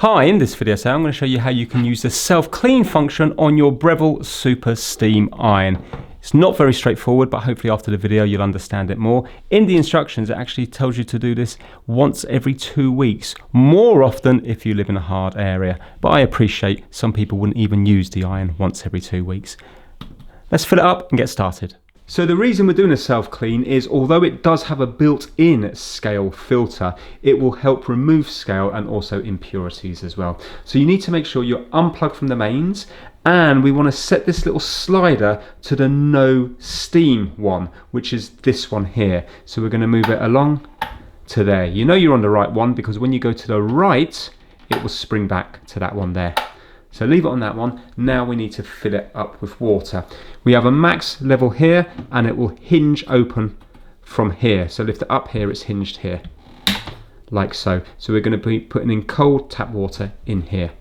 Hi, in this video I'm going to show you how you can use the self-clean function on your Breville SuperSteam iron. It's not very straightforward, but hopefully after the video you'll understand it more. In the instructions it actually tells you to do this once every 2 weeks, more often if you live in a hard area, but I appreciate some people wouldn't even use the iron once every 2 weeks. Let's fill it up and get started. So the reason we're doing a self-clean is, although it does have a built-in scale filter, it will help remove scale and also impurities as well. So you need to make sure you're unplugged from the mains, and we want to set this little slider to the no steam one, which is this one here. So we're going to move it along to there. You know you're on the right one because when you go to the right, it will spring back to that one there. So leave it on that one. Now we need to fill it up with water. We have a max level here and it will hinge open from here. So lift it up here, it's hinged here, like so. So we're going to be putting in cold tap water in here.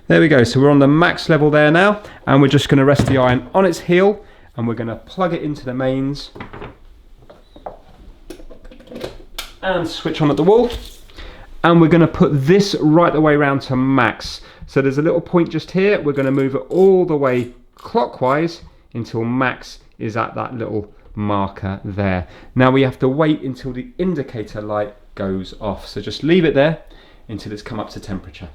There we go, so we're on the max level there now, and we're just going to rest the iron on its heel and we're going to plug it into the mains and switch on at the wall. And we're going to put this right the way around to max. So there's a little point just here. We're going to move it all the way clockwise until max is at that little marker there. Now we have to wait until the indicator light goes off. So just leave it there until it's come up to temperature.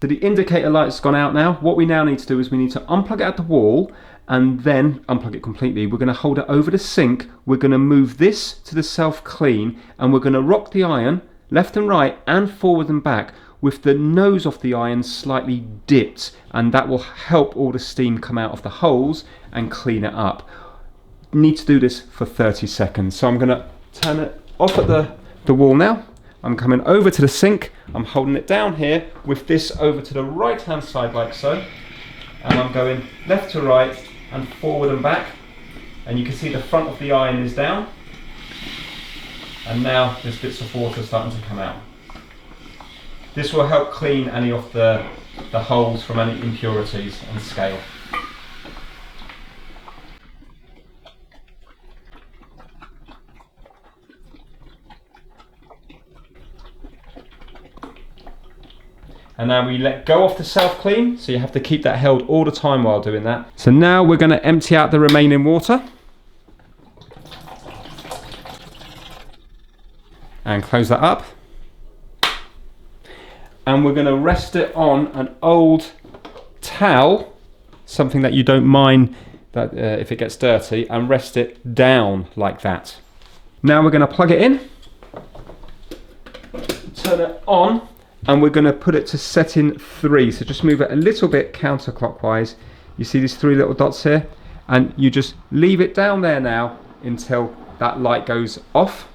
So the indicator light's gone out now. What we now need to do is we need to unplug it at the wall and then unplug it completely. We're going to hold it over the sink. We're going to move this to the self-clean and we're going to rock the iron left and right and forward and back with the nose of the iron slightly dipped, and that will help all the steam come out of the holes and clean it up. Need to do this for 30 seconds. So I'm going to turn it off at the wall now. I'm coming over to the sink. I'm holding it down here with this over to the right hand side like so, and I'm going left to right and forward and back, and you can see the front of the iron is down. And now there's bits of water starting to come out. This will help clean any of the holes from any impurities and scale. And now we let go of the self-clean, so you have to keep that held all the time while doing that. So now we're going to empty out the remaining water. And close that up, and we're going to rest it on an old towel, something that you don't mind that if it gets dirty, and rest it down like that. Now we're going to plug it in, turn it on, and we're going to put it to setting 3. So just move it a little bit counterclockwise. You see these 3 little dots here, and you just leave it down there now until that light goes off.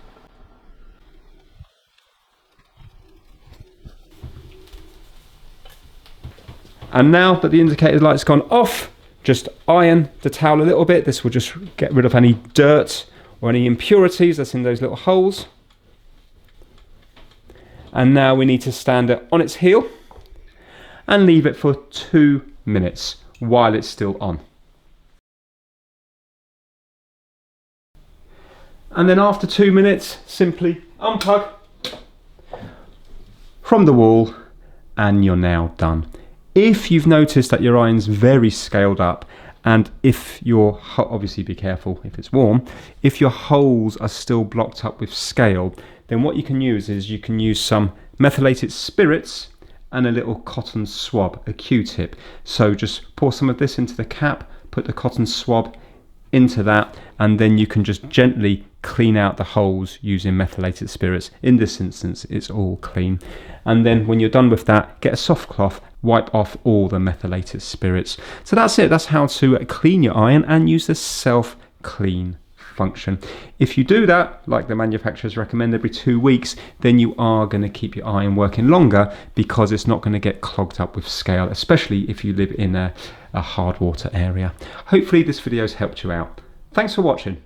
And now that the indicator light's gone off, just iron the towel a little bit. This will just get rid of any dirt or any impurities that's in those little holes. And now we need to stand it on its heel and leave it for 2 minutes while it's still on. And then after 2 minutes, simply unplug from the wall and you're now done. If you've noticed that your iron's very scaled up, and if your, obviously be careful if it's warm, if your holes are still blocked up with scale, then what you can use is you can use some methylated spirits and a little cotton swab, a Q-tip. So just pour some of this into the cap, put the cotton swab into that, and then you can just gently clean out the holes using methylated spirits. In this instance, it's all clean. And then when you're done with that, get a soft cloth, wipe off all the methylated spirits. So that's it. That's how to clean your iron and use the self-clean function. If you do that, like the manufacturers recommend, every 2 weeks, then you are going to keep your iron working longer because it's not going to get clogged up with scale, especially if you live in a hard water area. Hopefully this video has helped you out. Thanks for watching.